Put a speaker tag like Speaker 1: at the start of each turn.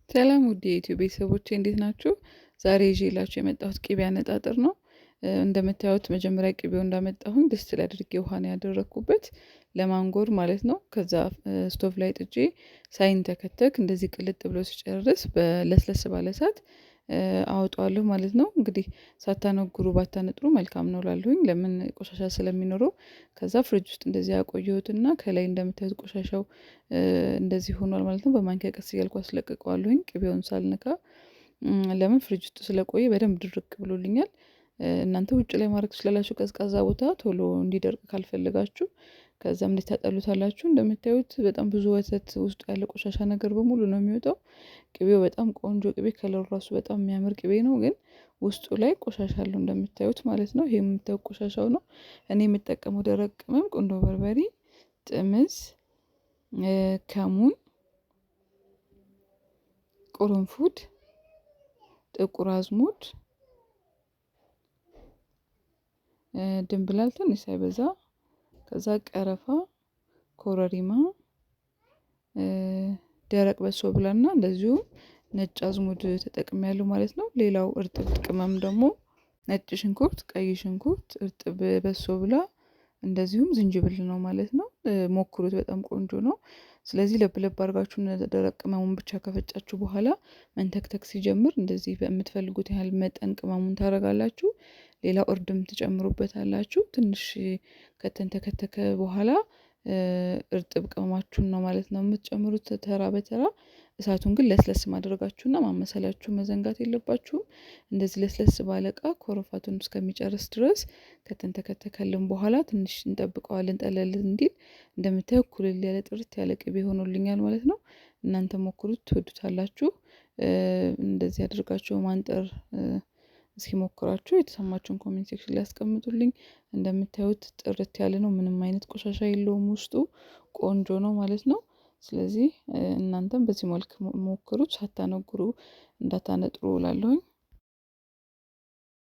Speaker 1: ሰላም ውድ የዩቲዩብ ቤተሰቦቼ እንዴት ናችሁ? ዛሬ ይዤላችሁ የመጣሁት ቅቤ አነጣጥር ነው። እንደምታዩት መጀመሪያ ቅቤው እንዳመጣሁኝ ድስት ላይ አድርጌ ውሃ ነው ያደረኩበት ለማንጎር ማለት ነው። ከዛ ስቶቭ ላይ ጥጄ ሳይንተከተክ እንደዚህ ቅልጥ ብሎ ሲጨርስ በለስለስ ባለ እሳት አወጣዋለሁ ማለት ነው። እንግዲህ ሳታነግሩ ባታነጥሩ መልካም ነው ላለሁኝ ለምን ቆሻሻ ስለሚኖረው። ከዛ ፍሪጅ ውስጥ እንደዚህ ያቆየሁትና ከላይ እንደምታዩት ቆሻሻው እንደዚህ ሆኗል ማለት ነው። በማንኪያ ቀስ እያልኩ አስለቅቀዋለሁኝ ቅቤውን ሳልነካ። ለምን ፍሪጅ ውስጥ ስለቆየ በደንብ ድርቅ ብሎልኛል። እናንተ ውጭ ላይ ማድረግ ትችላላችሁ፣ ቀዝቃዛ ቦታ ቶሎ እንዲደርቅ ካልፈለጋችሁ። ከዛም እንዴት ታጠሉታላችሁ። እንደምታዩት በጣም ብዙ ወተት ውስጡ ያለ ቆሻሻ ነገር በሙሉ ነው የሚወጣው። ቅቤው በጣም ቆንጆ ቅቤ፣ ከለሩ ራሱ በጣም የሚያምር ቅቤ ነው። ግን ውስጡ ላይ ቆሻሻ አለው እንደምታዩት ማለት ነው። ይሄ የምታዩት ቆሻሻው ነው። እኔ የምጠቀመው ደረቅ ቅመም ቁንዶ በርበሬ፣ ጥምዝ፣ ከሙን፣ ቁርንፉድ፣ ጥቁር አዝሙድ፣ ድንብላል ትንሽ ሳይበዛ፣ ከዛ ቀረፋ፣ ኮረሪማ፣ ደረቅ በሶ ብላና እንደዚሁም ነጭ አዝሙድ ተጠቅሜያለሁ ማለት ነው። ሌላው እርጥብ ቅመም ደግሞ ነጭ ሽንኩርት፣ ቀይ ሽንኩርት፣ እርጥብ በሶ ብላ እንደዚሁም ዝንጅብል ነው ማለት ነው። ሞክሩት፣ በጣም ቆንጆ ነው። ስለዚህ ለብ ለብ አድርጋችሁ ደረቅ ቅመሙን ብቻ ከፈጫችሁ በኋላ መንተክተክ ሲጀምር እንደዚህ በምትፈልጉት ያህል መጠን ቅመሙን ታደርጋላችሁ። ሌላው እርድም ትጨምሩበታላችሁ። ትንሽ ከተንተከተከ በኋላ እርጥብ ቅመማችሁን ነው ማለት ነው የምትጨምሩት ተራ በተራ። እሳቱን ግን ለስለስ ማድረጋችሁና ማመሰላችሁ መዘንጋት የለባችሁም። እንደዚህ ለስለስ ባለ እቃ ኮረፋቱን እስከሚጨርስ ድረስ ከተንተከተከልን በኋላ ትንሽ እንጠብቀዋለን ጠለል እንዲል። እንደምታዩ ኩልል ያለ ጥርት ያለ ቅቤ ሆኖልኛል ማለት ነው። እናንተ ሞክሩት፣ ትወዱታላችሁ። እንደዚህ አድርጋችሁ ማንጠር እስኪሞክራችሁ የተሰማችሁን ኮሜንት ሴክሽን ላይ ያስቀምጡልኝ። እንደምታዩት ጥርት ያለ ነው፣ ምንም አይነት ቆሻሻ የለውም፣ ውስጡ ቆንጆ ነው ማለት ነው። ስለዚህ እናንተም በዚህ መልክ ሞክሩት፣ ሳታነግሩ እንዳታነጥሩ እላለሁኝ።